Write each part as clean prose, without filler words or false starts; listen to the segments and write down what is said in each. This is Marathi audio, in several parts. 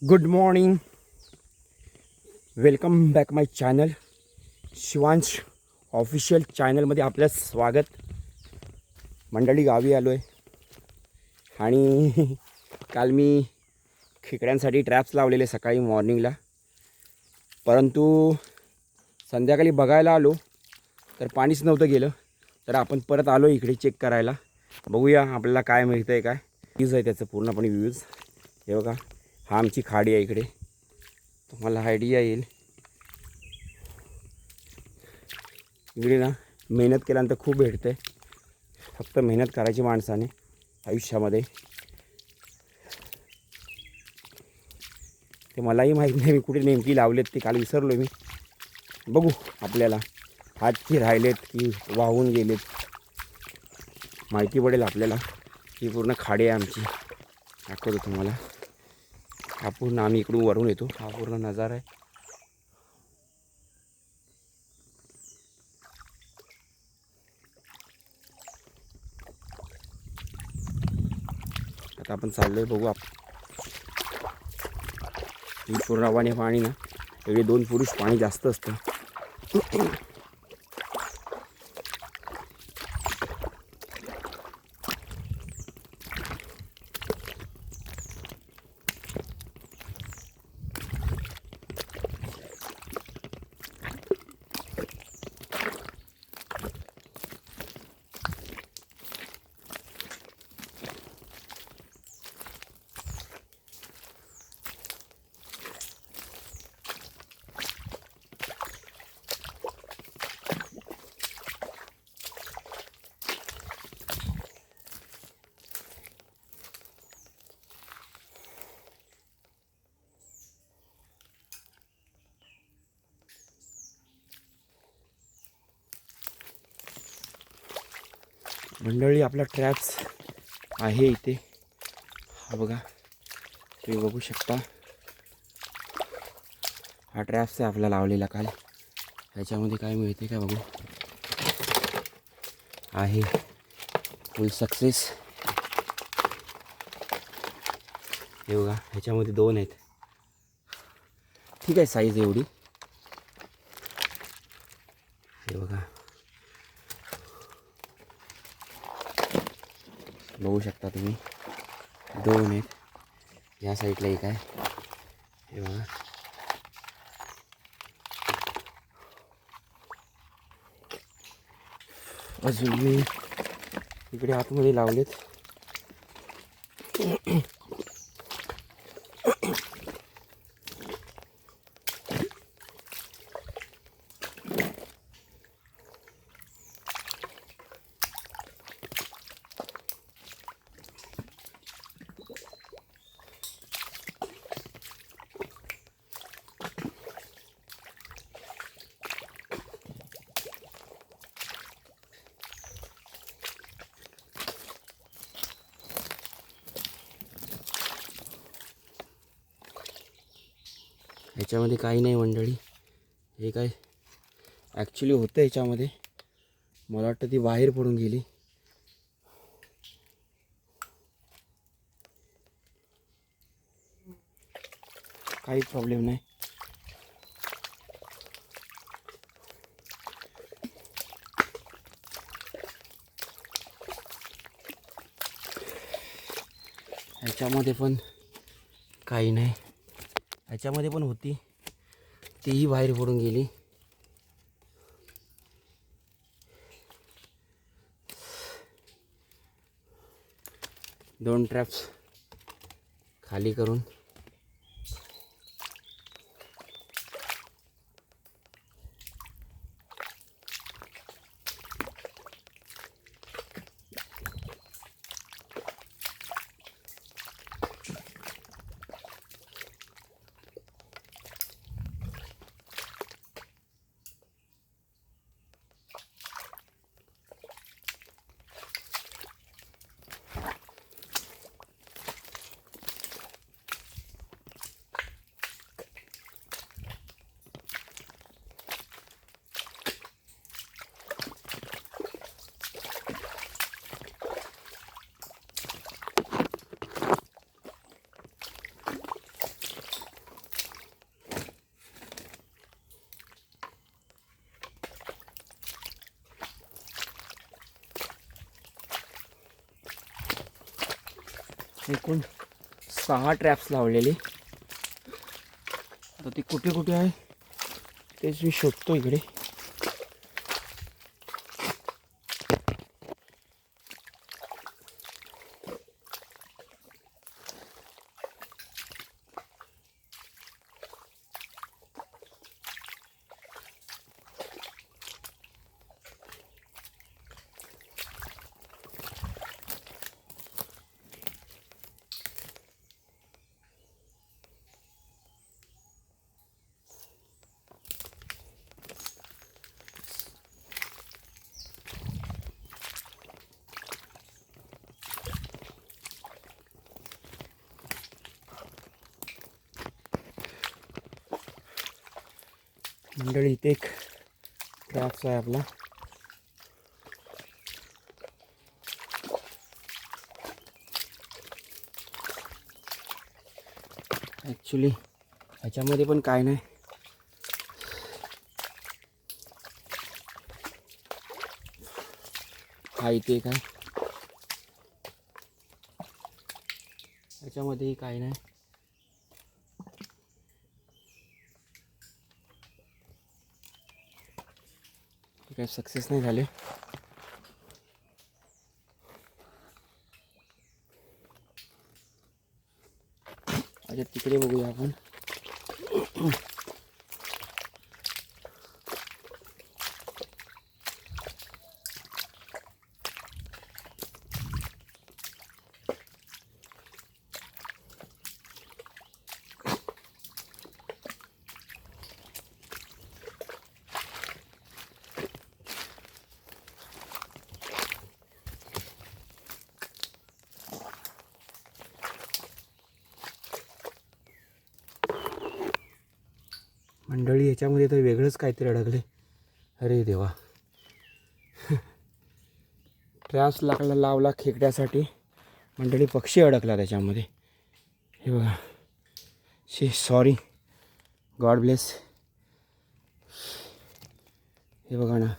गुड मॉर्निंग, वेलकम बॅक माय चॅनल. शिवांश ऑफिशियल चॅनलमध्ये आपलं स्वागत. मंडळी, गावी आलो आहे आणि काल मी खेकड्यांसाठी ट्रॅप्स लावलेले सकाळी मॉर्निंगला, परंतु संध्याकाळी बघायला आलो तर पाणीच नव्हतं गेलं. तर आपण परत आलो इकडे चेक करायला. बघूया आपल्याला काय मिळतं आहे. काय व्ह्यूज आहे त्याचं पूर्णपणे व्ह्यूज. हे बघा, हा आमची खाडी आहे. इकडे तुम्हाला आयडिया येईल. इकडे ना मेहनत केल्यानंतर खूप भेटतं आहे. फक्त मेहनत करायची माणसाने आयुष्यामध्ये. ते मलाही माहीत नाही मी कुठे नेमकी लावलेत, ते काल विसरलो मी. बघू आपल्याला हातची राहिलेत की वाहून गेलेत, माहिती पडेल आपल्याला. ही पूर्ण खाडी आहे आमची. दाखवतो तुम्हाला. हा पूर्ण आम्ही इकडून वरून येतो, हा पूर्ण नजारा आहे. आता आपण चाललोय, बघू ही पूर्ण रवाने पाणी ना, वेगळे 2 पुरुष पाणी जास्त असतं. मंडळी, आपला ट्रॅप्स आहे इथे. हा बघा, तुम्ही बघू शकता. हा ट्रॅप्स आहे आपला लावलेला काल. ह्याच्यामध्ये काय मिळते काय बघू. आहे फुल सक्सेस. हे बघा, ह्याच्यामध्ये 2 आहेत. ठीक आहे साईज एवढी. हे बघा, बघू शकता तुम्ही. 2 आहेत. या साईडला एक आहे. हे बघा, अजून मी इकडे आतमध्ये लावलेत. ह्याच्यामध्ये काही नाही मंडळी. हे काय ॲक्च्युली होतं ह्याच्यामध्ये, मला वाटतं ती बाहेर पडून गेली. काही प्रॉब्लेम नाही. ह्याच्यामध्ये पण काही नाही. ह्याच्यामध्ये पण होती, तीही बाहेर पडून गेली. दोन ट्रॅप्स खाली करून एकूण 6 ट्रॅप्स लावलेले. आता ते कुठे कुठे आहे तेच मी शोधतो इकडे. मंडळी इथे एक ट्रॅप्स आहे आपला. ॲक्च्युली ह्याच्यामध्ये पण काय नाही. हा इथे काय ह्याच्यामध्येही काय नाही. काही सक्सेस नाही झाले. अच्छा तिकडे बघूया आपण. मंडळी ह्याच्यामध्ये तर वेगळंच काहीतरी अडकले. अरे देवा. ट्रॅप्स लावला खेकड्यासाठी. मंडळी पक्षी अडकला त्याच्यामध्ये. हे बघा. Sorry, God bless. हे बघा ना,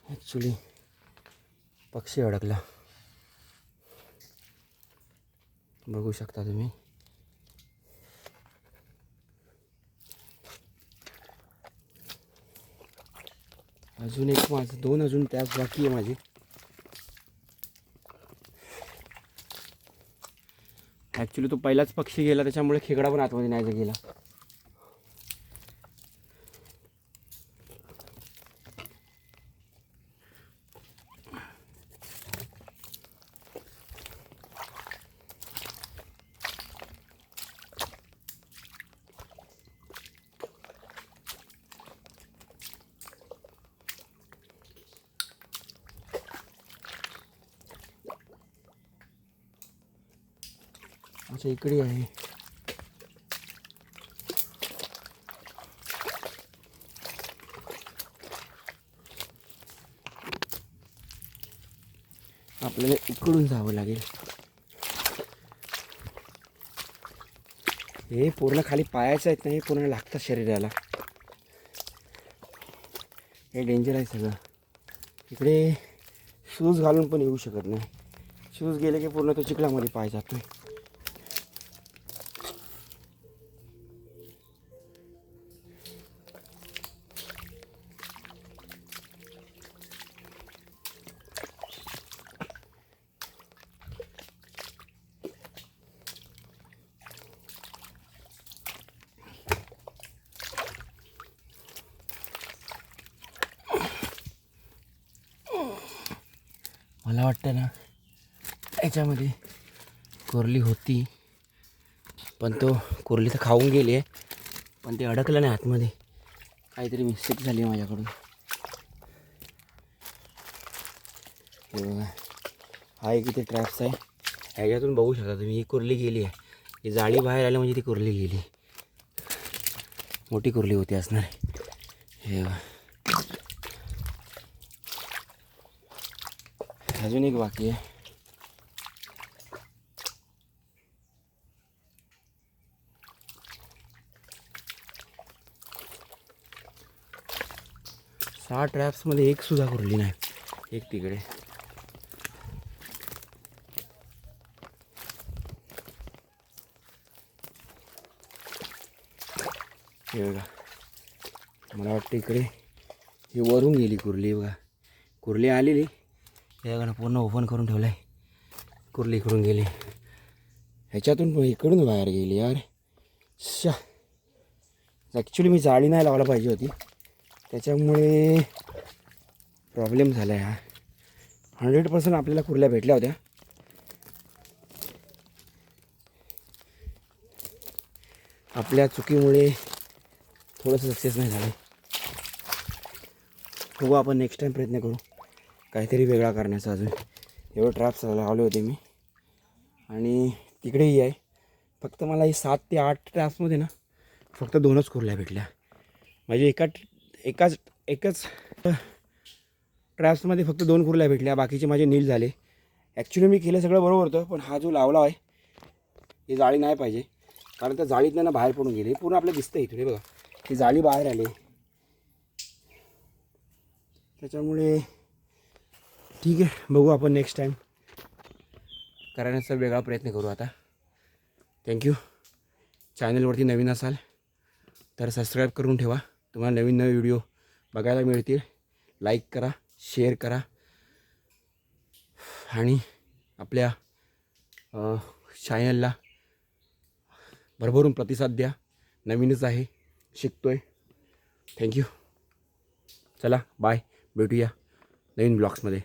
ॲक्च्युली पक्षी अडकला. बघू शकता तुम्ही. अजून एक माझं 2 अजून त्याच बाकी आहे माझी. ॲक्च्युली तो पहिलाच पक्षी गेला त्याच्यामुळे खेकडा पण आतमध्ये नाही गेला. अच्छा इकडे आहे. आपल्याला इकडून जावं लागेल. हे पूर्ण खाली पायाचं आहेत नाही, पूर्ण लागतं शरीराला. हे डेंजर आहे सगळं. इकडे शूज घालून पण येऊ शकत नाही. शूज गेले की पूर्ण तो चिखलामध्ये पाय जातो. मला वाटतं ना याच्यामध्ये कोरली होती, पण तो कोरली तर खाऊन गेली आहे, पण ते अडकलं नाही आतमध्ये. काहीतरी मिस्टेक झाली आहे माझ्याकडून. हे बघा, हा एक इथे ट्रॅप्स आहे. ह्याच्यातून बघू शकता तुम्ही, ही कोरली गेली आहे. ही जाळी बाहेर आली म्हणजे ती कोरली गेली. मोठी कोरली होती असणार. हे बघा, अजून एक बाकी आहे. सहा ट्रॅप्समध्ये एक सुद्धा कोरली नाही. एक तिकडे. हे बघा, मला वाटतं इकडे ही वरून गेली कुर्ली. बघा कुर्ली आलेली, हे बघा ना पूर्ण ओपन करून ठेवलं आहे. कुर्ली इकडून गेली, ह्याच्यातून इकडून बाहेर गेली यार. शा, ॲक्च्युली मी जाळी नाही लावायला पाहिजे होती, त्याच्यामुळे प्रॉब्लेम झाला आहे हा. 100% आपल्याला कुर्ल्या भेटल्या होत्या. आपल्या चुकीमुळे थोडंसं सक्सेस नाही झालं. बघू आपण नेक्स्ट टाईम प्रयत्न करू काहीतरी वेगळा करण्याचा. अजून एवढं ट्रॅप्स लावले होते मी, आणि तिकडेही आहे. फक्त मला ही 7 ते 8 ट्रॅप्समध्ये ना फक्त 2च कुर्ल्या भेटल्या. म्हणजे एकाच ट्रॅप्समध्ये फक्त 2 कुर्ल्या भेटल्या, बाकीचे माझे नील झाले. ॲक्च्युली मी केलं सगळं बरोबर होतं, पण हा जो लावला आहे ही जाळी नाही पाहिजे, कारण त्या जाळीतनं ना बाहेर पडून गेली. पूर्ण आपल्याला दिसतं इथे बघा, ही जाळी बाहेर आली. त्याच्यामुळे ठीक आहे, बघू आपण नेक्स्ट टाईम करण्याचा वेगळा प्रयत्न करू आता. थँक्यू. चॅनलवरती नवीन असाल तर सबस्क्राईब करून ठेवा, तुम्हाला नवीन नवीन व्हिडिओ बघायला मिळतील. लाईक करा, शेअर करा, आणि आपल्या चॅनलला भरभरून प्रतिसाद द्या. नवीनच आहे, शिकतो आहे. थँक्यू. चला बाय, भेटूया नवीन ब्लॉग्समध्ये.